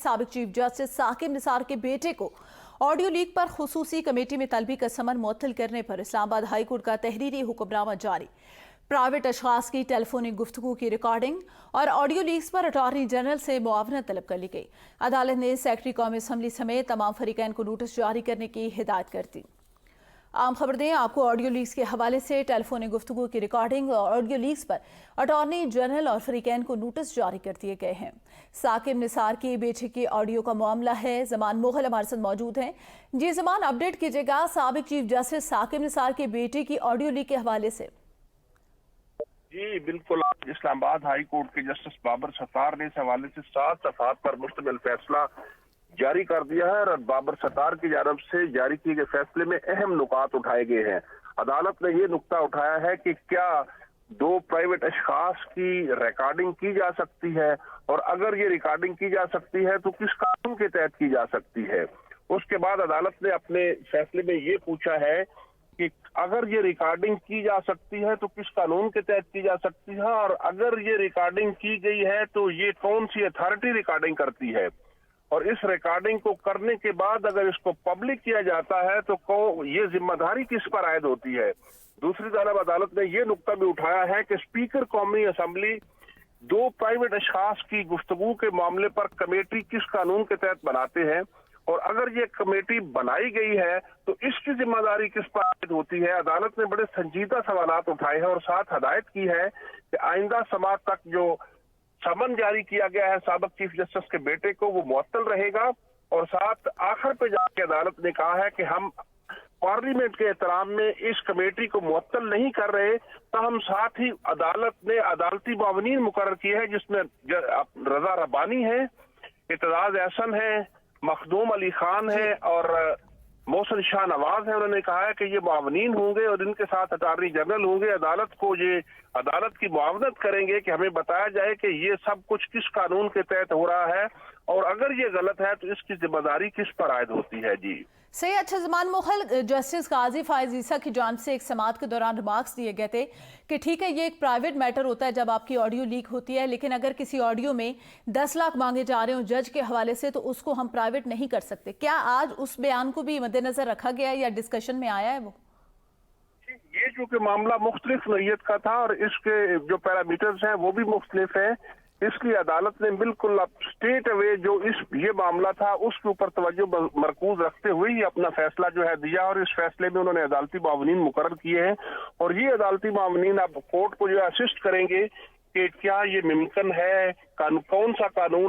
साबिक chief justice Saqib Nisar के बेटे को ऑडियो लीक पर खुसूसी कमेटी में तलबी का समन मुअत्तल करने पर इस्लामाबाद हाई कोर्ट का तहरीरी हुक्मनामा जारी। प्राइवेट अशखास की टेलीफोनिक गुफ्तगू की रिकॉर्डिंग और ऑडियो लीक्स पर अटॉर्नी जनरल से मुआवनत तलब कर ली गई। अदालत ने सेक्रेटरी कौमी असम्बली समेत तमाम फरीकैन को नोटिस जारी करने की हिदायत कर दी। आम खबर दें आपको ऑडियो लीक्स के हवाले से टेलीफोनिक गुफ्तगू की रिकॉर्डिंग और ऑडियो लीक्स पर अटॉर्नी जनरल और फरीकैन को नोटिस जारी कर दिए गए हैं। साकिब निसार की बेटे के ऑडियो का मामला है। जमान मुगल हमारे साथ मौजूद हैं। जी जमान, अपडेट कीजिएगा साबिक चीफ जस्टिस साकिब निसार के बेटे की ऑडियो लीक के हवाले से। जी बिल्कुल, आज इस्लामाबाद हाई कोर्ट के जस्टिस बाबर सत्तार ने इस हवाले से 7 सफ़हात पर मुश्तमिल फैसला जारी कर दिया है और बाबर सत्तार की जानब से जारी किए गए फैसले में अहम नुकात उठाए गए हैं। अदालत ने ये नुक्ता उठाया है कि क्या 2 प्राइवेट अशखास की रिकॉर्डिंग की जा सकती है और अगर ये रिकॉर्डिंग की जा सकती है तो किस कानून के तहत की जा सकती है। उसके बाद अदालत ने अपने फैसले में ये पूछा है कि अगर ये रिकॉर्डिंग की जा सकती है तो किस कानून के तहत की जा सकती है और अगर ये रिकॉर्डिंग की गई है तो ये कौन सी अथॉरिटी रिकॉर्डिंग करती है और इस रिकॉर्डिंग को करने के बाद अगर इसको पब्लिक किया जाता है तो ये जिम्मेदारी किस पर आयद होती है। दूसरी तरफ अदालत ने ये नुक्ता भी उठाया है कि स्पीकर कौमी असम्बली 2 प्राइवेट अशखास की गुफ्तगू के मामले पर कमेटी किस कानून के तहत बनाते हैं और अगर ये कमेटी बनाई गई है तो इसकी जिम्मेदारी किस पर आयद होती है। अदालत ने बड़े संजीदा सवालात उठाए हैं और साथ हदायत की है कि आइंदा समाज तक जो समन जारी किया गया है साबिक चीफ जस्टिस के बेटे को वो मुअत्तल रहेगा और साथ आखिर पे जाके अदालत ने कहा है कि हम पार्लियामेंट के एहतराम में इस कमेटी को मुअत्तल नहीं कर रहे तो हम साथ ही अदालत ने अदालती मुआवनीन मुकर्रर किए हैं जिसमें रजा रब्बानी है, इतजाज एहसन है, मखदूम अली खान है और मोहसिन शाह नवाज है। उन्होंने कहा है कि ये मुआवनीन होंगे और इनके साथ अटॉर्नी जनरल होंगे। अदालत को ये अदालत की मुआवनत करेंगे कि हमें बताया जाए कि ये सब कुछ किस कानून के तहत हो रहा है और अगर ये गलत है तो इसकी जिम्मेदारी किस पर आयद होती है। जी सही। अच्छा जमान मुगल, जस्टिस काजी फायज ईसा की जानिब से एक समाअत के दौरान रिमार्क्स दिए गए थे कि ठीक है ये एक प्राइवेट मैटर होता है जब आपकी ऑडियो लीक होती है, लेकिन अगर किसी ऑडियो में 10 लाख मांगे जा रहे हो जज के हवाले से तो उसको हम प्राइवेट नहीं कर सकते। क्या आज उस बयान को भी मद्देनजर रखा गया है या डिस्कशन में आया है वो? ये जो कि मामला मुख्तलिफ नौइयत का था और इसके जो पैरामीटर्स हैं वो भी मुख्तलिफ है, इसलिए अदालत ने बिल्कुल स्टेट अवे जो ये मामला था उसके ऊपर तवज्जो मरकूज रखते हुए ही अपना फैसला जो है दिया और इस फैसले में उन्होंने अदालती मुआवनीन मुकर्रर किए हैं और ये अदालती मुआवनीन अब कोर्ट को जो असिस्ट करेंगे कि क्या ये मुमकिन है, कौन सा कानून